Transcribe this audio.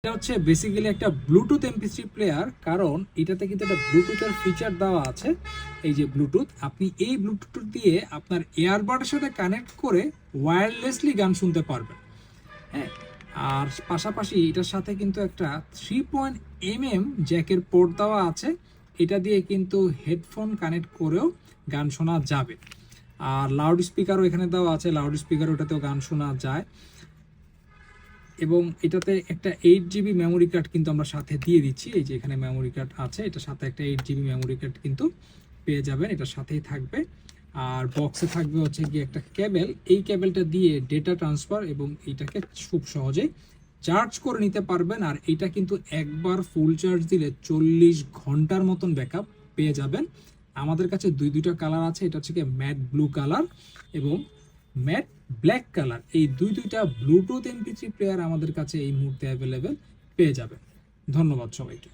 এটা হচ্ছে বেসিক্যালি একটা ব্লুটুথ এমপি3 প্লেয়ার, কারণ এটাতে কিন্তু একটা ব্লুটুথের ফিচার দেওয়া আছে। এই যে ব্লুটুথ, আপনি এই ব্লুটুথ দিয়ে আপনার এয়ারবাডের সাথে কানেক্ট করে ওয়্যারলেসলি গান শুনতে পারবেন। হ্যাঁ, আর পাশাপাশি এটার সাথে কিন্তু একটা 3.mm জ্যাকের পোর্ট দেওয়া আছে। এটা দিয়ে কিন্তু হেডফোন কানেক্ট করেও গান শোনা যাবে। আর লাউড স্পিকারও এখানে দেওয়া আছে, লাউড স্পিকার ওটাতেও গান শোনা যায়। এবং এটাতে একটা 8GB মেমোরি কার্ড কিন্তু আমরা সাথে দিয়ে দিচ্ছি। এই যে এখানে মেমোরি কার্ড আছে, এটার সাথে একটা 8GB মেমোরি কার্ড কিন্তু পেয়ে যাবেন, এটার সাথেই থাকবে। আর বক্সে থাকবে হচ্ছে গিয়ে একটা কেবল, এই কেবলটা দিয়ে ডেটা ট্রান্সফার এবং এটাকে খুব সহজেই চার্জ করে নিতে পারবেন। আর এটা কিন্তু একবার ফুল চার্জ দিলে 40 ঘন্টার মতন ব্যাকআপ পেয়ে যাবেন। আমাদের কাছে দুইটা কালার আছে, এটা হচ্ছে গিয়ে ম্যাট ব্লু কালার এবং ম্যাট ব্ল্যাক কালার। এই দুইটা ব্লুটুথ এমপি3 প্লেয়ার আমাদের কাছে এই মুহূর্তে অ্যাভেলেবেল পেয়ে যাবেন। ধন্যবাদ সবাইকে।